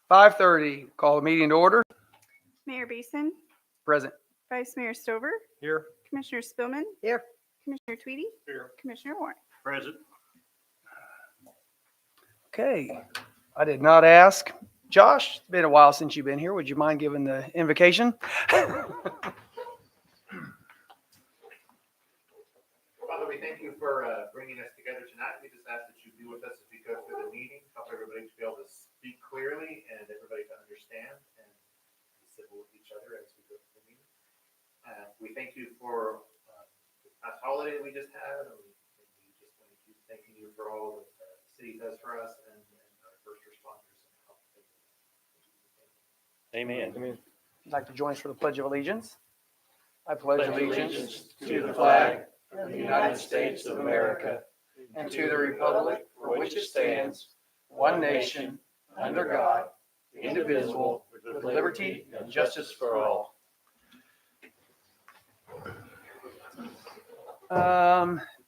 5:30, call the meeting to order. Mayor Beeson, Present. Vice Mayor Stover, Here. Commissioner Spillman, Here. Commissioner Tweedy, Here. Commissioner Warren. Present. Okay, I did not ask. Josh, it's been a while since you've been here. Would you mind giving the invocation? Father, we thank you for bringing us together tonight. We just ask that you be with us as we go through the meeting, help everybody to be able to speak clearly and everybody to understand and be civil with each other as we go through the meeting. We thank you for the past holiday we just had, and we just want to keep thanking you for all that the city does for us and our first responders and help. Amen. If you'd like to join us for the Pledge of Allegiance. I pledge allegiance to the flag of the United States of America and to the republic for which it stands, one nation, under God, indivisible, with liberty and justice for all.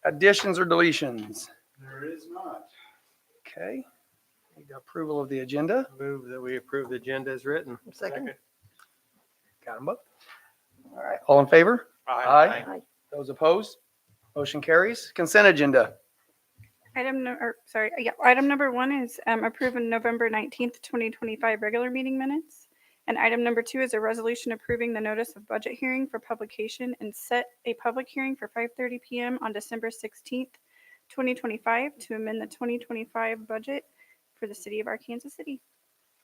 Additions or deletions? There is not. Okay. Need approval of the agenda. Move that we approve the agenda as written. Second. Got them both. All right. All in favor? Aye. Those opposed? Motion carries. Consent agenda. Item number 1 is approving November 19th, 2025 regular meeting minutes. And item number 2 is a resolution approving the notice of budget hearing for publication and set a public hearing for 5:30 p.m. on December 16th, 2025 to amend the 2025 budget for the city of Arkansas City.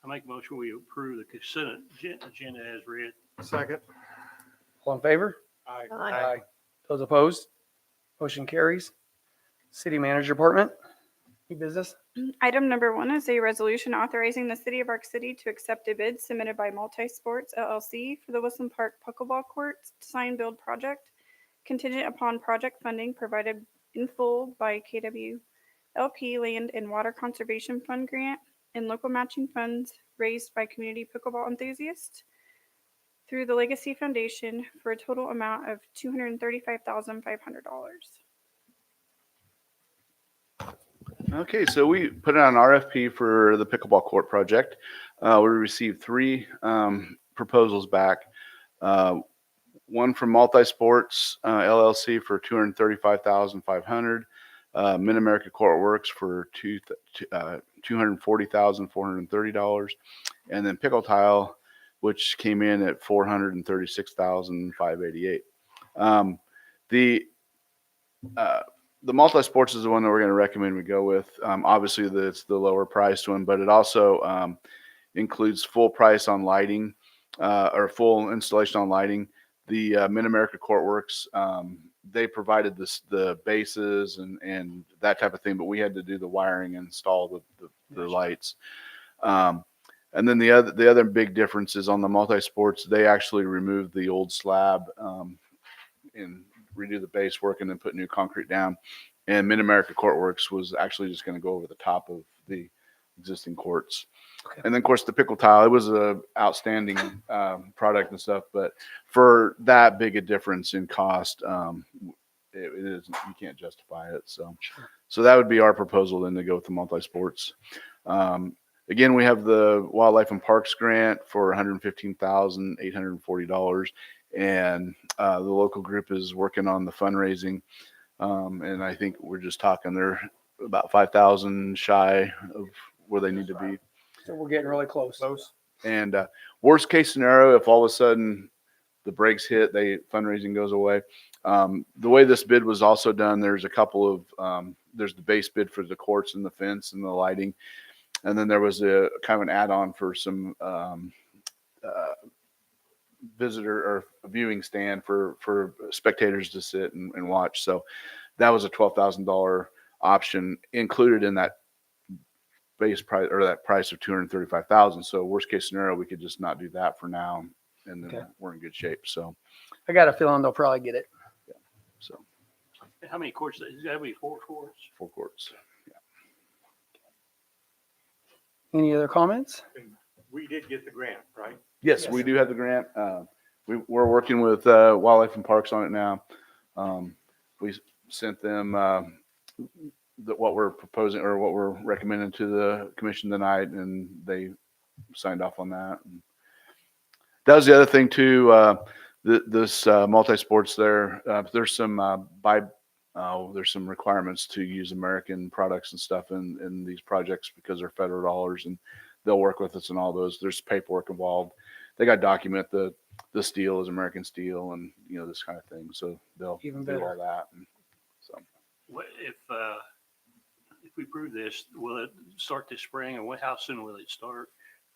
I make a motion we approve the consent agenda as read. Second. All in favor? Aye. Those opposed? Motion carries. City Manager Department. New business. Item number 1 is a resolution authorizing the city of Ark City to accept a bid submitted by Multisports LLC for the Wilson Park Pickleball Courts Design Build Project, contingent upon project funding provided in full by KWLP Land and Water Conservation Fund grant and local matching funds raised by community pickleball enthusiasts through the Legacy Foundation for a total amount of $235,500. Okay, so we put out an RFP for the pickleball court project. We received 3 proposals back. One from Multisports LLC for $235,500. Mid-America Court Works for $240,430, and then Pickle Tile, which came in at $436,588. The Multisports is the one that we're going to recommend we go with. Obviously, it's the lower priced one, but it also includes full price on lighting or full installation on lighting. The Mid-America Court Works, they provided the bases and that type of thing, but we had to do the wiring and install the lights. And then the other big difference is on the Multisports, they actually removed the old slab and redo the base work and then put new concrete down. And Mid-America Court Works was actually just going to go over the top of the existing courts. Okay. And then, of course, the Pickle Tile, it was a outstanding product and stuff, but for that big a difference in cost, it is, you can't justify it. So that would be our proposal then to go with the Multisports. Again, we have the Wildlife and Parks grant for $115,840. And the local group is working on the fundraising. And I think we're just talking, they're about 5,000 shy of where they need to be. So we're getting really close. And worst case scenario, if all of a sudden the brakes hit, fundraising goes away. The way this bid was also done, there's a couple of, there's the base bid for the courts and the fence and the lighting. And then there was a kind of an add-on for some visitor or viewing stand for spectators to sit and watch. So that was a $12,000 option included in that base price, or that price of $235,000. So worst case scenario, we could just not do that for now, and then we're in good shape. So I got a feeling they'll probably get it. Yeah. So How many courts? Is that be 4 courts? 4 courts. Yeah. Any other comments? We did get the grant, right? Yes, we do have the grant. We're working with Wildlife and Parks on it now. We sent them what we're proposing or what we're recommending to the commission tonight, and they signed off on that. And that was the other thing too. This multi-sports there, there's some there's some requirements to use American products and stuff in these projects because they're federal dollars, and they'll work with us in all those. There's paperwork involved. They got to document the steel is American steel, and this kind of thing. So they'll Even do better. all that. And so If we approve this, will it start this spring, and how soon will it start?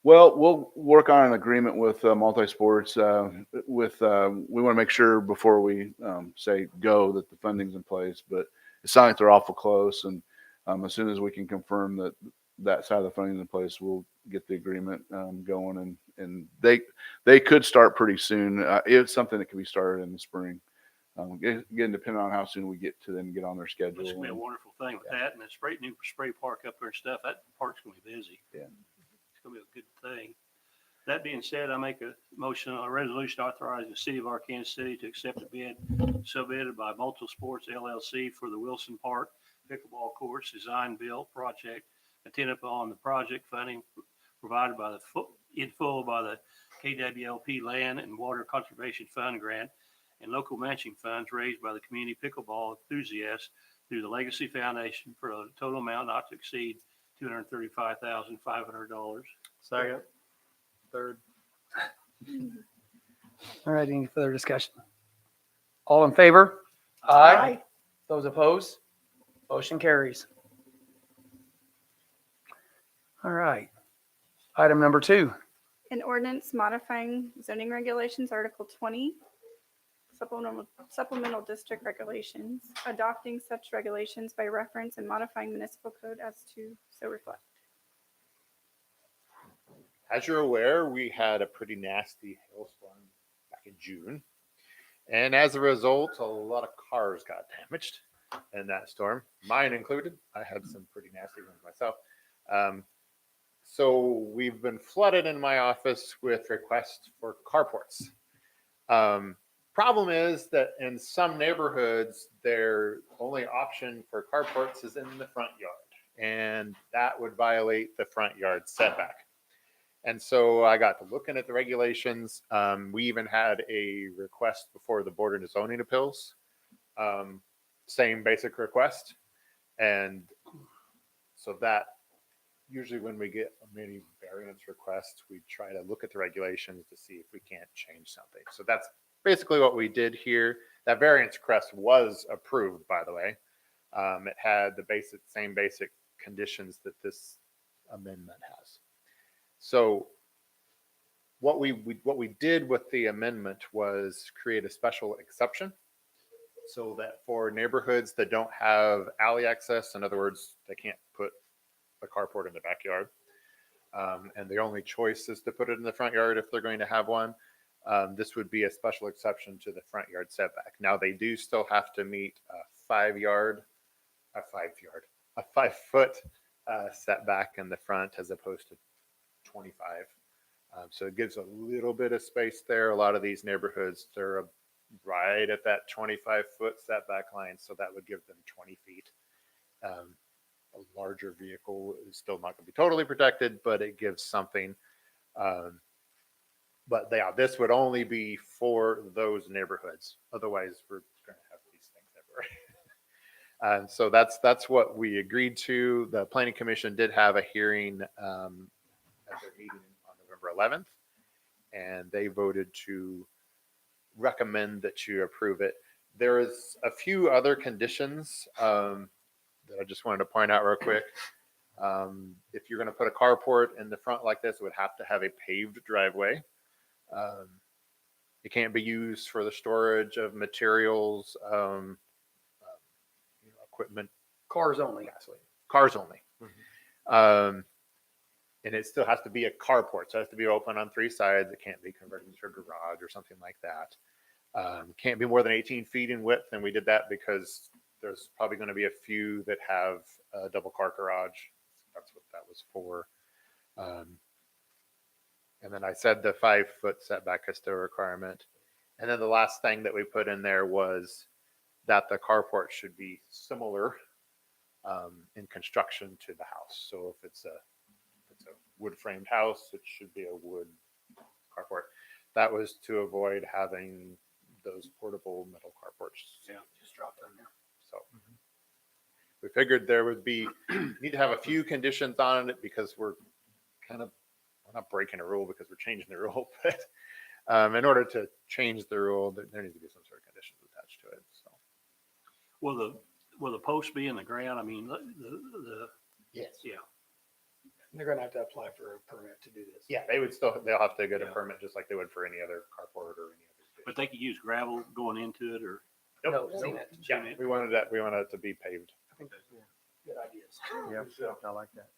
well, we'll work on an agreement with multi-sports. We want to make sure before we say go that the funding's in place, but it sounds like they're awful close. And as soon as we can confirm that side of the funding's in place, we'll get the agreement going. And they could start pretty soon. It's something that can be started in the spring. Again, depending on how soon we get to them, get on their schedule. It's gonna be a wonderful thing with that, and the new spray park up there and stuff, that park's gonna be busy. Yeah. It's gonna be a good thing. That being said, I make a motion on a resolution authorizing the city of Arkansas City to accept a bid submitted by Multiple Sports LLC for the Wilson Park pickleball courts design build project contingent upon the project funding provided in full by the KWLP Land and Water Conservation Fund grant and local matching funds raised by the community pickleball enthusiasts through the Legacy Foundation for a total amount not to exceed $235,500. Second. Third. All right, any further discussion? All in favor? Aye. Those opposed? Motion carries. All right. Item number 2. An ordinance modifying zoning regulations, Article 20, supplemental district regulations, adopting such regulations by reference and modifying municipal code as to so reflect. As you're aware, we had a pretty nasty hailstorm back in June. And as a result, a lot of cars got damaged in that storm, mine included. I had some pretty nasty ones myself. So we've been flooded in my office with requests for carports. Problem is that in some neighborhoods, their only option for carports is in the front yard, and that would violate the front yard setback. And so I got to looking at the regulations. We even had a request before the Board of Zoning Appeals. Same basic request. And so that usually when we get a mini variance request, we try to look at the regulations to see if we can't change something. So that's basically what we did here. That variance request was approved, by the way. It had the same basic conditions that this amendment has. So what we did with the amendment was create a special exception so that for neighborhoods that don't have alley access, in other words, they can't put a carport in the backyard, and the only choice is to put it in the front yard if they're going to have one, this would be a special exception to the front yard setback. Now they do still have to meet a 5 foot setback in the front as opposed to 25. So it gives a little bit of space there. A lot of these neighborhoods, they're right at that 25-foot setback line. So that would give them 20 feet. A larger vehicle is still not going to be totally protected, but it gives something. But yeah, this would only be for those neighborhoods. Otherwise, we're going to have these things everywhere. And so that's what we agreed to. The Planning Commission did have a hearing at their meeting on November 11th, and they voted to recommend that you approve it. There is a few other conditions that I just wanted to point out real quick. If you're going to put a carport in the front like this, it would have to have a paved driveway. It can't be used for the storage of materials, equipment. Cars only. Cars only. Mm-hmm. And it still has to be a carport. So it has to be open on 3 sides. It can't be converted into a garage or something like that. Can't be more than 18 feet in width. And we did that because there's probably going to be a few that have a double car garage. That's what that was for. And then I said the 5 foot setback is still a requirement. And then the last thing that we put in there was that the carport should be similar in construction to the house. So if it's a wood framed house, it should be a wood carport. That was to avoid having those portable metal carports. Yeah. Just drop them there. So we figured there would be, need to have a few conditions on it because we're not breaking a rule because we're changing the rule, but in order to change the rule, there needs to be some sort of conditions attached to it. So Will the post be in the ground? I mean, the Yes. yeah. They're gonna have to apply for a permit to do this. yeah, they'll have to get a Yeah. permit just like they would for any other carport or any other. But they could use gravel going into it or. No, Nope. seen it. Yeah, we wanted it to be paved. I think that's good ideas. So, I like that.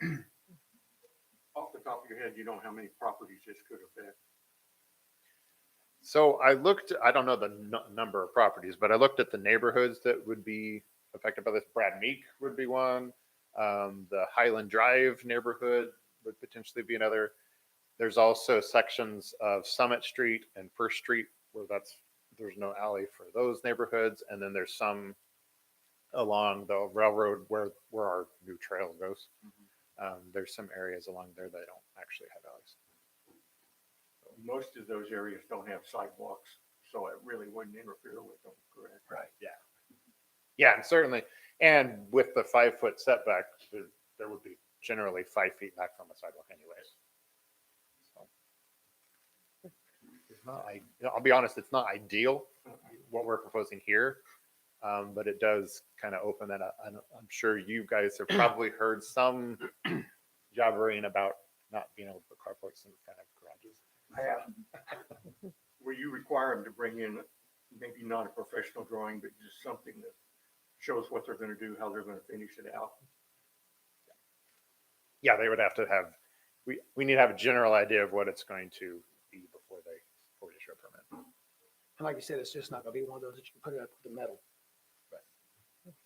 Off the top of your head, you know how many properties this could affect? So I don't know the number of properties, but I looked at the neighborhoods that would be affected by this. Brad Meek would be one. The Highland Drive neighborhood would potentially be another. There's also sections of Summit Street and First Street where there's no alley for those neighborhoods. And then there's some along the railroad where our new trail goes. There's some areas along there that don't actually have alleys. Most of those areas don't have sidewalks, so it really wouldn't interfere with them, correct? Right. Yeah, and certainly, and with the 5 foot setback, there would be generally 5 feet back from the sidewalk anyways. So it's not, I'll be honest, it's not ideal what we're proposing here, but it does kind of open that up. I'm sure you guys have probably heard some jabbering about not being able to put carports in kind of garages. I have. Will you require them to bring in maybe not a professional drawing, but just something that shows what they're gonna do, how they're gonna finish it out? Yeah, they would have to have, we need to have a general idea of what it's going to be before they issue a permit. And like you said, it's just not gonna be one of those that you can put it up with the metal.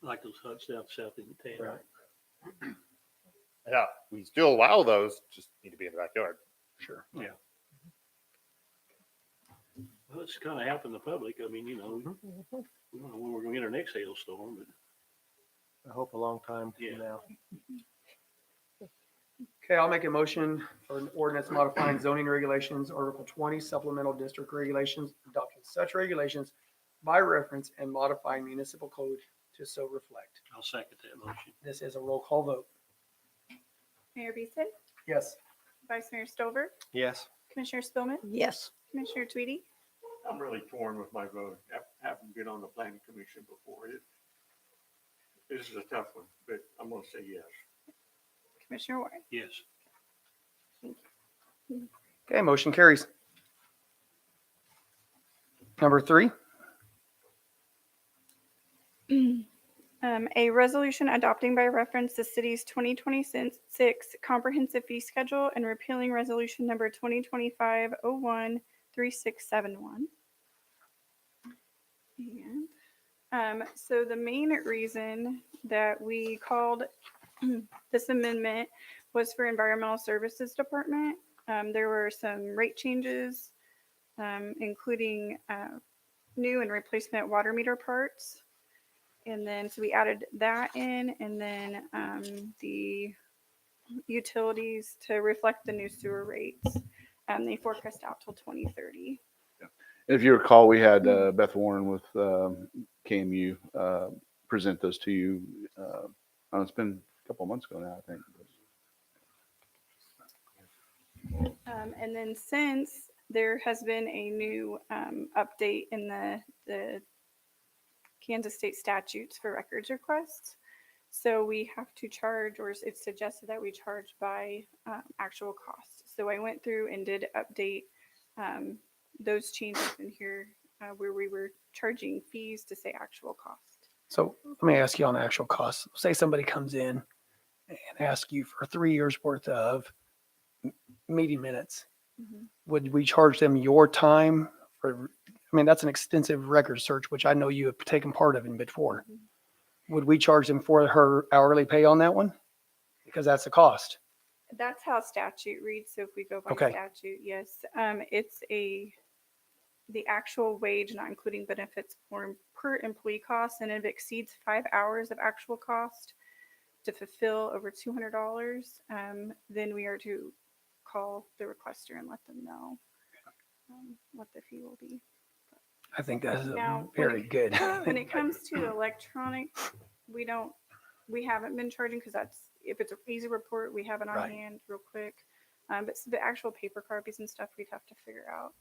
Like those huts down south in the town. Right. Yeah, we still allow those, just need to be in the backyard. Sure. Yeah. Well, it's kind of helping the public. I mean, you know, we don't know when we're gonna get our next hailstorm, but I hope a long time Yeah. from now. Okay, I'll make a motion for an ordinance modifying zoning regulations, Article 20 supplemental district regulations, adopting such regulations by reference and modifying municipal code to so reflect. I'll second that motion. This is a roll call vote. Mayor Beeson, Yes. Vice Mayor Stover, Yes. Commissioner Spillman, Yes. Commissioner Tweedy, I'm really torn with my vote. Haven't been on the planning commission before. This is a tough one, but I'm gonna say yes. Commissioner Warren. Yes. Okay, motion carries. Number 3, A resolution adopting by reference the city's 2026 comprehensive fee schedule and repealing resolution number 2025-01-3671. And so the main reason that we called this amendment was for Environmental Services Department. There were some rate changes, including new and replacement water meter parts. And then, so we added that in, and then the utilities to reflect the new sewer rates. They forecast out till 2030. If you recall, we had Beth Warren with KMU present those to you. It's been a couple of months ago now, I think. And then since there has been a new update in the Kansas state statutes for records requests. So we have to charge, or it's suggested that we charge by actual cost. So I went through and did update those changes in here where we were charging fees to say actual cost. so let me ask you on actual costs. Say somebody comes in and asks you for 3 years worth of meeting minutes. Would we charge them your time for, I mean, that's an extensive record search, which I know you have taken part of in before. Would we charge them for her hourly pay on that one? Because that's the cost. That's how statute reads. So if we go by Okay. statute, yes, it's the actual wage, not including benefits per employee cost. And if it exceeds 5 hours of actual cost to fulfill over $200, then we are to call the requester and let them know what the fee will be. I think that's Now, very good. When it comes to the electronic, we haven't been charging because if it's an easy report, we have it on Right. hand real quick. But the actual paper copies and stuff, we'd have to figure out.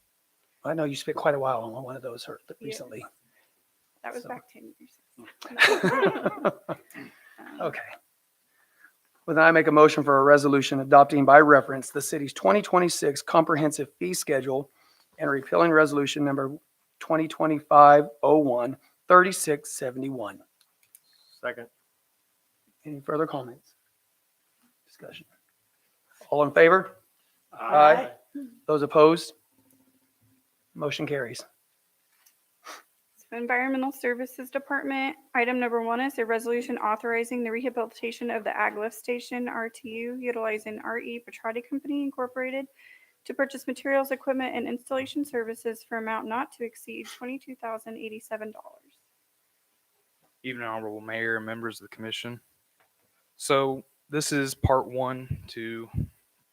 I know you spent quite a while on one of those recently. That was So- back 10 years. Okay. Well, then I make a motion for a resolution adopting by reference the city's 2026 comprehensive fee schedule and repealing resolution number 2025-01 3671. Second. Any further comments? Discussion? All in favor? Aye. Those opposed? Motion carries. Environmental Services Department, item number 1 is a resolution authorizing the rehabilitation of the Ag Lift Station RTU utilizing RE Petrati Company Incorporated to purchase materials, equipment, and installation services for amount not to exceed $22,087. Evening, Honorable Mayor and members of the commission. So this is part one to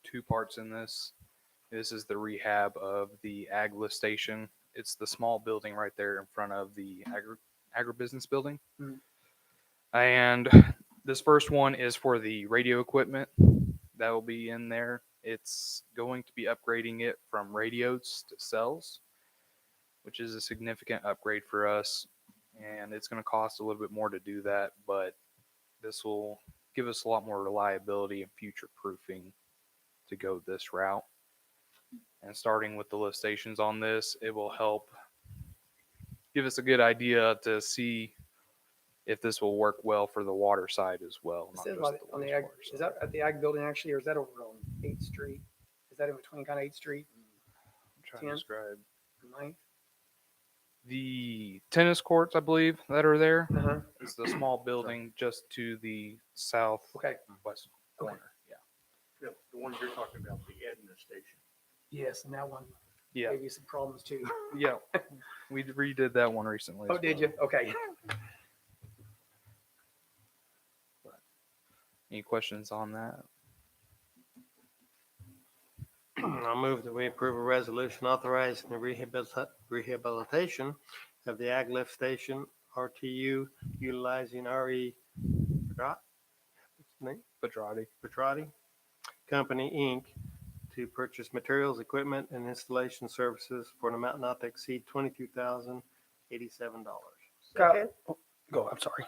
two parts in this. This is the rehab of the ag lift station. It's the small building right there in front of the agribusiness building. Mhm. And this first one is for the radio equipment that will be in there. It's going to be upgrading it from radios to cells, which is a significant upgrade for us. And it's going to cost a little bit more to do that, but this will give us a lot more reliability and future proofing to go this route. And starting with the lift stations on this, it will help give us a good idea to see if this will work well for the water side as well. Is not that just the on the ag, wastewater is side. that at the ag building actually, or is that over on 8th Street? Is that in between kind of 8th Street I'm trying 10? to describe and 9th? the tennis courts, I believe, that are there. Uh-huh. It's the small building just to the southwest Okay. corner. Yeah. The ones you're talking about, the Edna station. Yes, and that one Yeah. gave you some problems too. Yeah. We redid that one recently. Oh, as did well. you? Okay. Any questions on that? I'll move that we approve a resolution authorizing the rehabilitation of the Ag Lift Station RTU utilizing RE Petrati- what's the name? Petrati. Petrati Company, Inc. to purchase materials, equipment, and installation services for an amount not to exceed $22,087. Go, I'm sorry.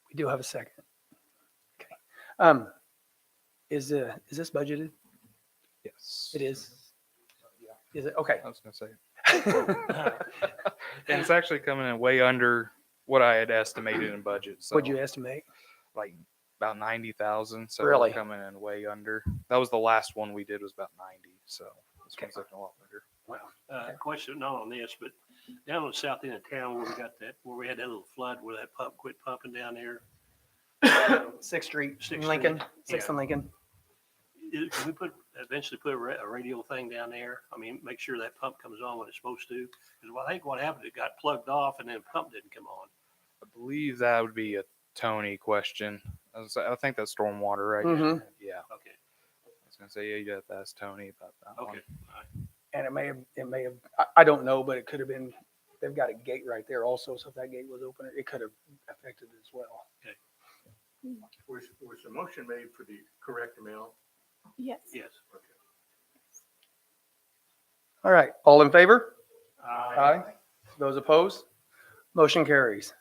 We do have a second. Okay. Is this budgeted? Yes. It is. Is it? Okay. I was going to say. And it's actually coming in way under what I had estimated in budget. So What'd you estimate? like about 90,000. So Really? we're coming in way under. That was the last one we did was about 90. So this Okay. one's looking a lot better. Wow. Question not on this, but down on the south end of town where we got that, where we had that little flood where that pump quit pumping down there. 6th Street, 6th Lincoln, Street, 6th yeah. and Lincoln. Can we eventually put a radio thing down there? I mean, make sure that pump comes on when it's supposed to. Because I think what happened, it got plugged off and then the pump didn't come on. I believe that would be a Tony question. I think that's stormwater, right? Mhm. Yeah. Okay, I was going to say, yeah, you'd have to ask Tony about that one. okay. All right. And it may have, I don't know, but it could have been, they've got a gate right there also. So if that gate was open, it could have affected it as well. Was the motion made for the correct amount? Yes. Yes. All right. All in favor? Aye. Those opposed? Motion carries.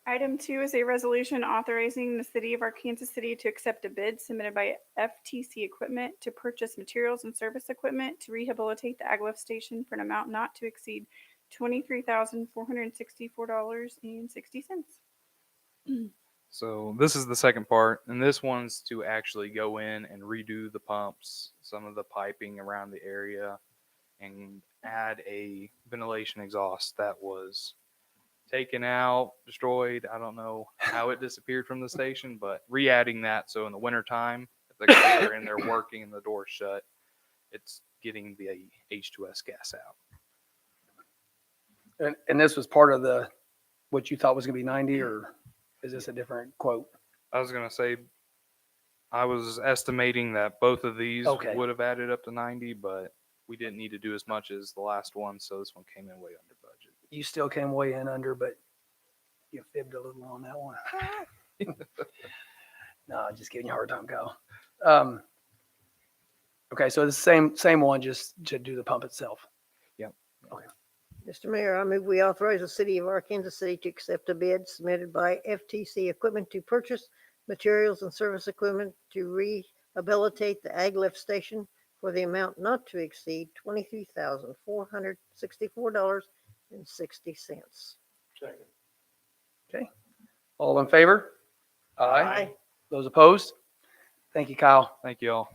Item 2 is a resolution authorizing the city of Arkansas City to accept a bid submitted by FTC Equipment to purchase materials and service equipment to rehabilitate the Ag Lift Station for an amount not to exceed $23,464.60. So this is the second part, and this one's to actually go in and redo the pumps, some of the piping around the area, and add a ventilation exhaust that was taken out, destroyed. I don't know how it disappeared from the station, but re-adding that so in the wintertime, if the guys are in there working and the door's shut, it's getting the H2S gas out. And this was part of what you thought was going to be 90, or is this a different quote? I was gonna say I was estimating that both of these Okay. would have added up to 90, but we didn't need to do as much as the last one, so this one came in way under budget. You still came way in under, but you fibbed a little on that one. No, just giving you a hard time, Kyle. Okay, so the same one, just to do the pump itself. Mr. Mayor, I move we authorize the city of Arkansas City to accept a bid submitted by FTC Equipment to purchase materials and service equipment to rehabilitate the ag lift station for the amount not to exceed $23,464.60. Second. All in favor? Aye. Those opposed? Thank you, Kyle. Thank you all.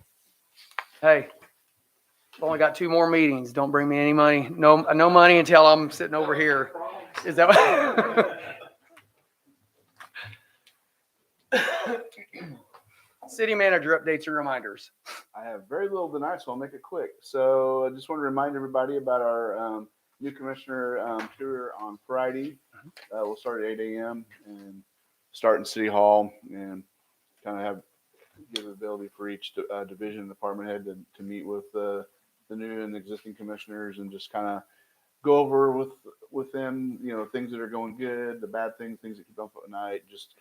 Hey, I've only got 2 more meetings. Don't bring me any money. No money until I'm sitting over here. Is that what? City manager updates and reminders. I have very little tonight, so I'll make it quick. So I just want to remind everybody about our new commissioner tour on Friday. We'll start at 8 a.m. and start in City Hall and kind of give the ability for each division and department head to meet with the new and existing commissioners and just kind of go over with them, things that are going good, the bad things that keep up at night, just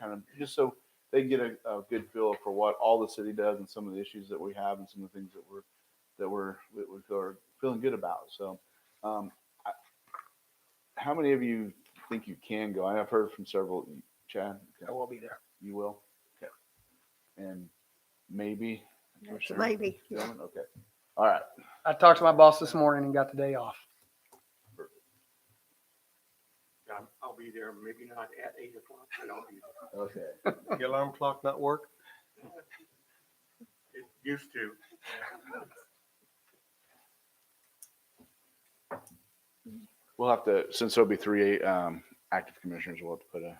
so they get a good feel for what all the city does and some of the issues that we have and some of the things that we're feeling good about. So, how many of you think you can go? I've heard from several. Chad, I will be there. you will. Okay, and maybe. That's a maybe. Gentlemen? Okay. All right. I talked to my boss this morning and got the day off. I'll be there, maybe not at 8 o'clock, but I'll be there. Okay. Your alarm clock not work? It used to. We'll have to, since there'll be 3 active commissioners, we'll have to put a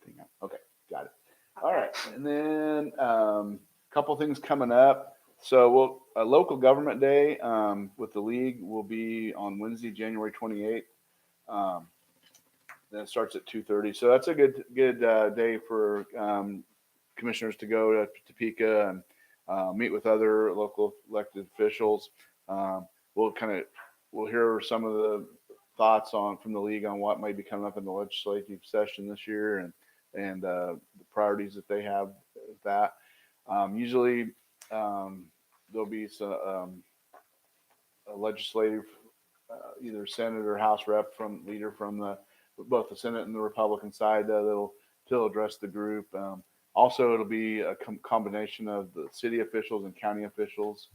thing up. Okay, got it. All right, and then couple things coming up. So a local government day with the league will be on Wednesday, January 28th. Then it starts at 2:30. So that's a good day for commissioners to go to Topeka and meet with other local elected officials. We'll hear some of the thoughts from the league on what might be coming up in the legislative session this year and the priorities that they have with that. Usually there'll be a legislative, either Senate or House rep leader from both the Senate and the Republican side that'll address the group. Also, it'll be a combination of the city officials and county officials.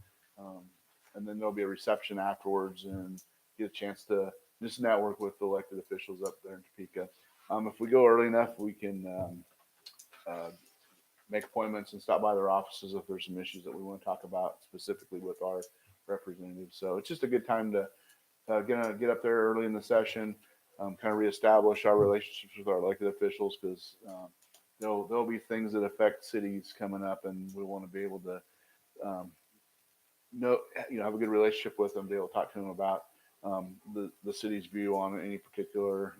And then there'll be a reception afterwards and get a chance to just network with the elected officials up there in Topeka. If we go early enough, we can make appointments and stop by their offices if there's some issues that we want to talk about specifically with our representatives. So it's just a good time to get up there early in the session, kind of reestablish our relationships with our elected officials because there'll be things that affect cities coming up, and we want to be able to have a good relationship with them, be able to talk to them about the city's view on any particular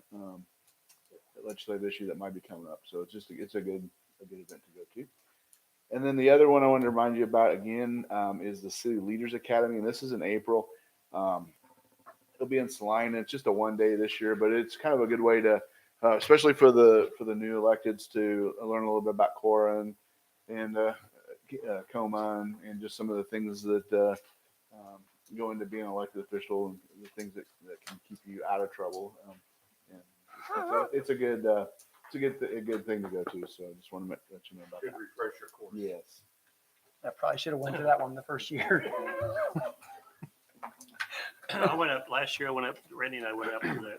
legislative issue that might be coming up. So it's a good event to go to. And then the other one I wanted to remind you about again is the City Leaders Academy, and this is in April. It'll be in Salina. It's just a one-day this year, but it's kind of a good way to, especially for the new electeds, to learn a little bit about Cora and Coma and just some of the things that go into being an elected official and the things that can keep you out of trouble. It's a good thing to go to. So I just want to let you know about Good that. refresher course. Yes. I probably should have went to that one the first year. I went up last year. Randy and I went up to the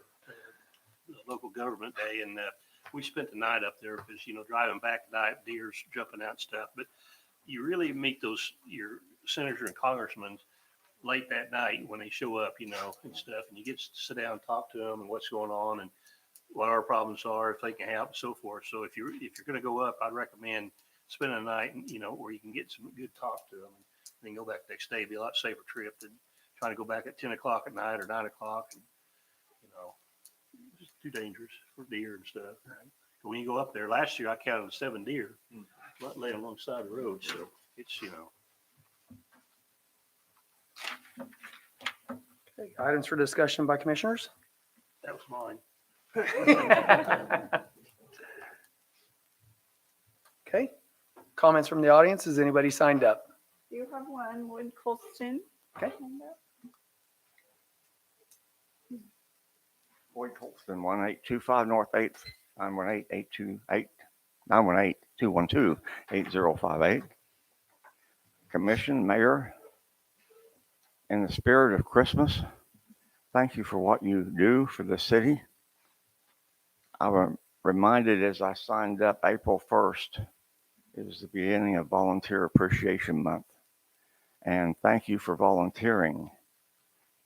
local government day, and we spent the night up there because driving back at night, deer's jumping out and stuff. But you really meet your senator and congressmen late that night when they show up, and stuff, and you get to sit down and talk to them and what's going on and what our problems are, if they can help, and so forth. So if you're going to go up, I'd recommend spending a night, where you can get some good talk to them, and then go back the next day. It'd be a lot safer trip than trying to go back at 10 o'clock at night or 9 o'clock, and just too dangerous for deer and stuff. When you go up there, last year I counted 7 deer laying alongside the road, so it's, Okay, items for discussion by commissioners? that was mine. Okay, comments from the audience? Has anybody signed up? You have one, Wood Colston. Okay. Boyd Colston, 1825 North 8th, 918-212-8058. Commission, Mayor, in the spirit of Christmas, thank you for what you do for the city. I was reminded as I signed up April 1st, it was the beginning of Volunteer Appreciation Month. And thank you for volunteering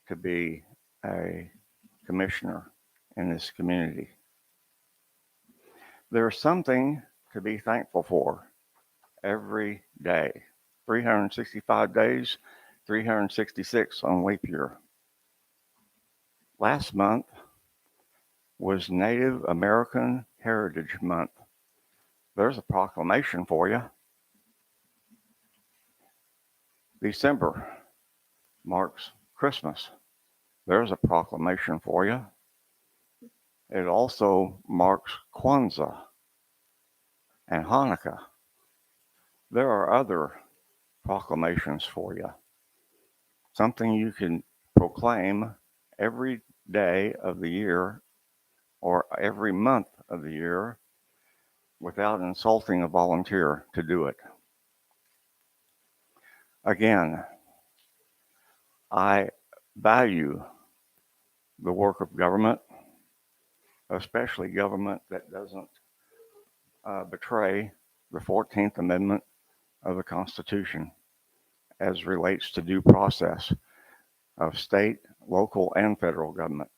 to be a commissioner in this community. There's something to be thankful for every day, 365 days, 366 on leap year. Last month was Native American Heritage Month. There's a proclamation for you. December marks Christmas. There's a proclamation for you. It also marks Kwanzaa and Hanukkah. There are other proclamations for you. Something you can proclaim every day of the year or every month of the year without insulting a volunteer to do it. Again, I value the work of government, especially government that doesn't betray the 14th Amendment of the Constitution as relates to due process of state, local, and federal government.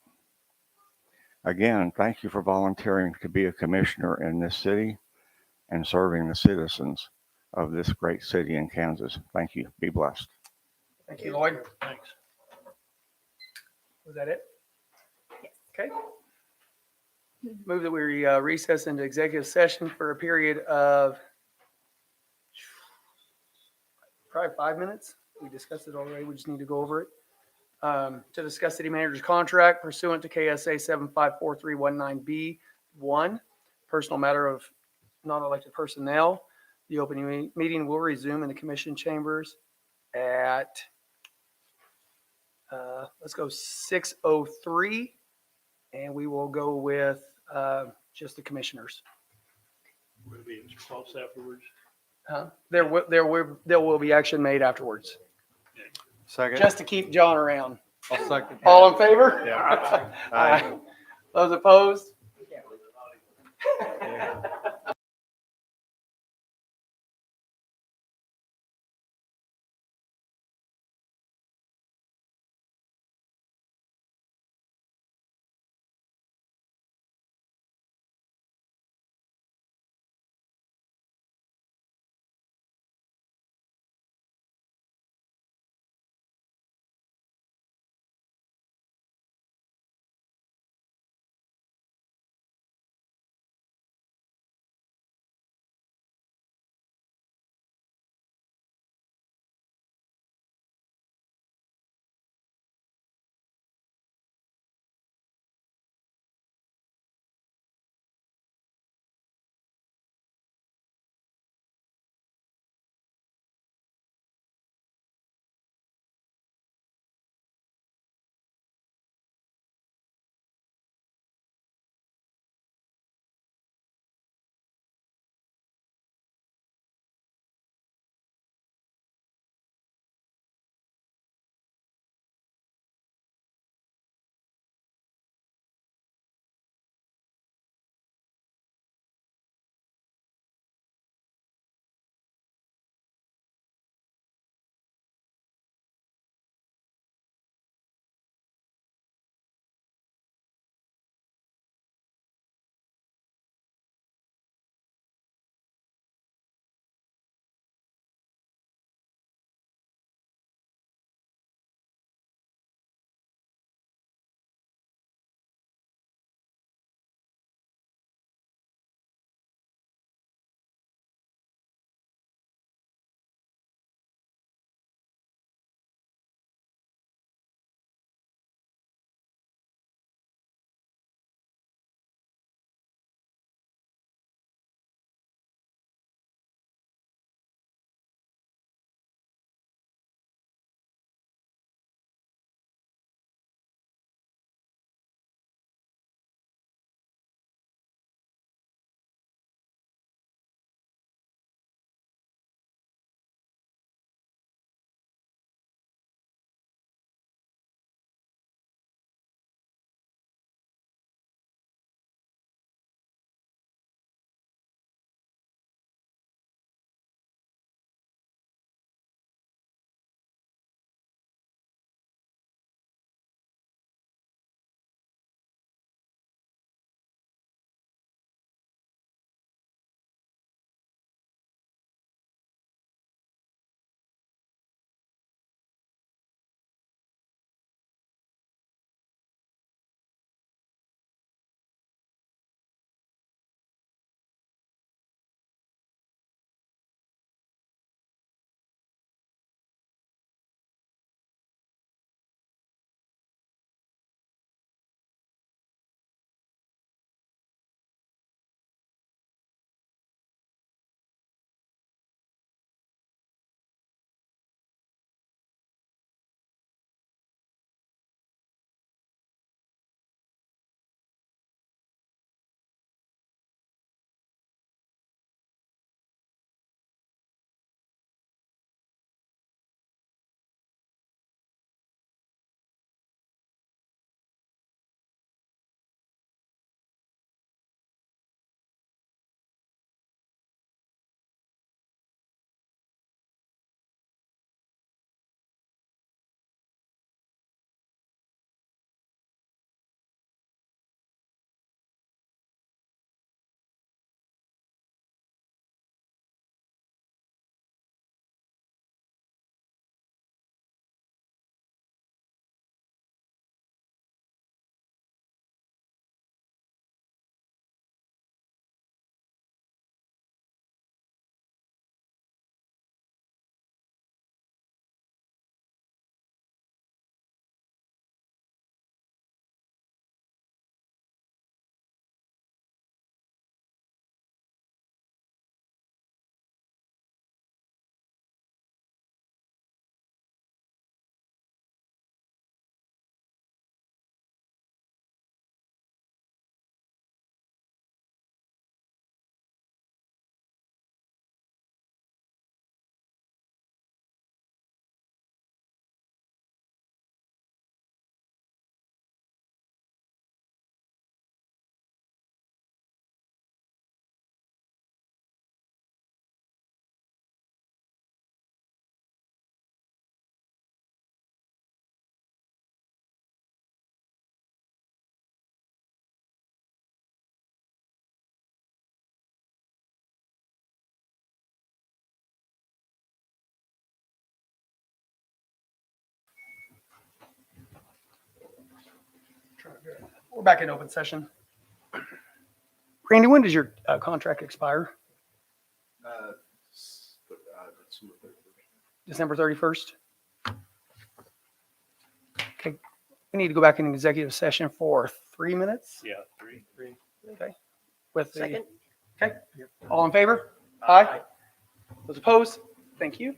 Again, thank you for volunteering to be a commissioner in this city and serving the citizens of this great city in Kansas. Thank you. Be blessed. Thank you, Lloyd. Thanks. Was that it? Yes. Okay. Move that we recess into executive session for a period of probably 5 minutes. We discussed it already. We just need to go over it. To discuss city manager's contract pursuant to KSA 754319B1, personal matter of non-elected personnel. The opening meeting will resume in the commission chambers at, let's go 6:03, and we will go with just the commissioners. Will it be close afterwards? There will be action made afterwards, Second. just to keep John around. I'll second. All in favor? Yeah. Aye. Those opposed? We're back in open session. Randy, when does your contract expire? December 31st? Okay, we need to go back in executive session for 3 minutes. Yeah, three. Okay. With the, Second. okay, all in favor? Aye. Those opposed? Thank you.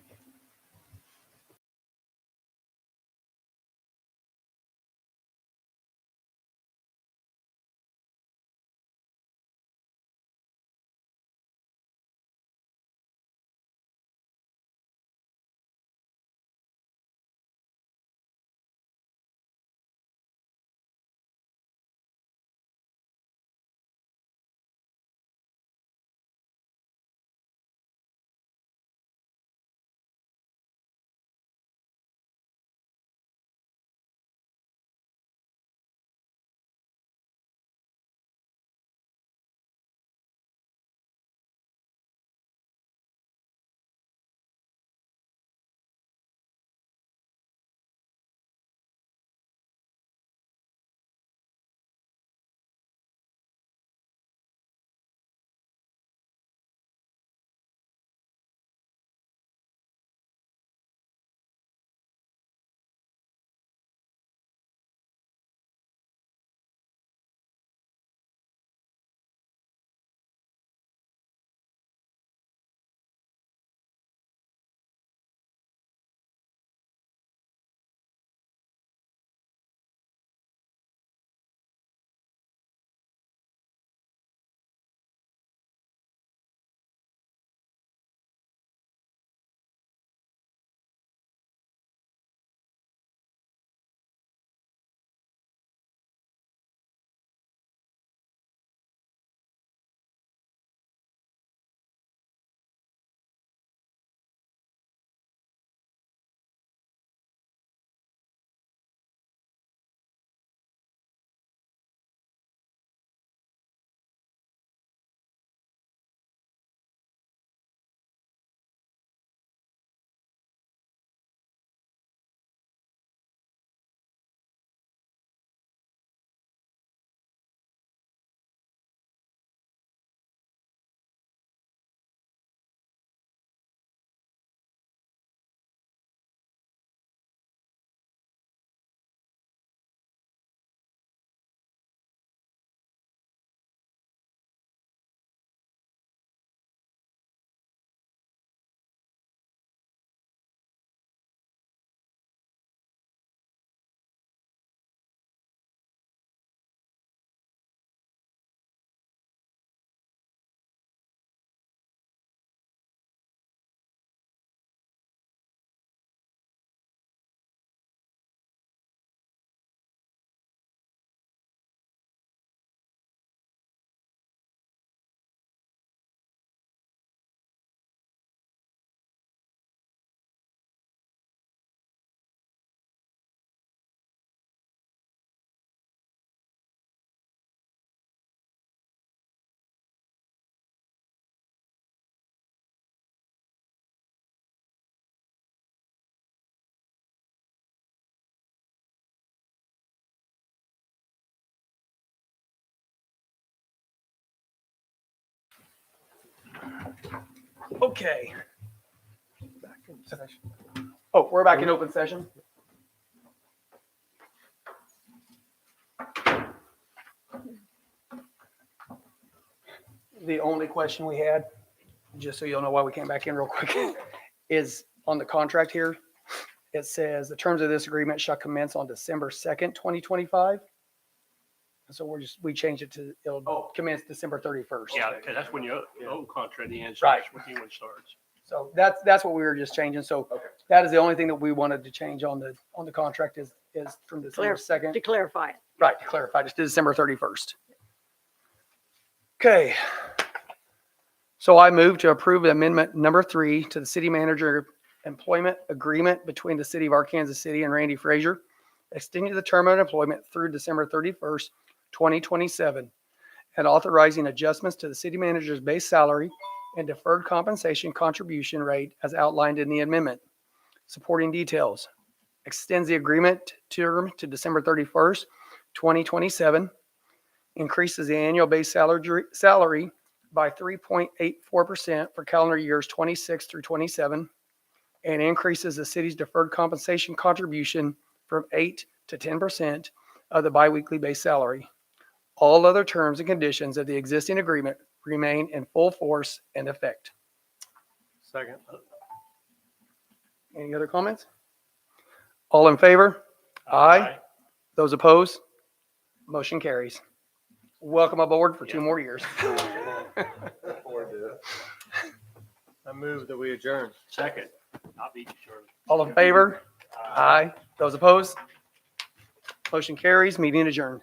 Okay. Oh, we're back in open session. The only question we had, just so you'll know why we came back in real quick, is on the contract here. It says the terms of this agreement shall commence on December 2nd, 2025. And so we changed it to, it'll commence December 31st. Yeah, okay, that's when your old contract ends. Right. That's when the new one starts. So that's what we were just changing. So that is the only thing that we wanted to change on the contract is from December 2nd. To clarify it. Right, to clarify, just to December 31st. Okay. So I move to approve amendment number 3 to the city manager employment agreement between the city of Arkansas City and Randy Frazier, extending the term of employment through December 31st, 2027, and authorizing adjustments to the city manager's base salary and deferred compensation contribution rate as outlined in the amendment. Supporting details. Extends the agreement term to December 31st, 2027, increases the annual base salary by 3.84% for calendar years 26 through 27, and increases the city's deferred compensation contribution from 8 to 10% of the biweekly base salary. All other terms and conditions of the existing agreement remain in full force and effect. Second. Any other comments? All in favor? Aye. Those opposed? Motion carries. Welcome aboard for 2 more years. I move that we adjourn. Second. I'll beat you, Shirley. All in favor? Aye. Those opposed? Motion carries. Meeting adjourned.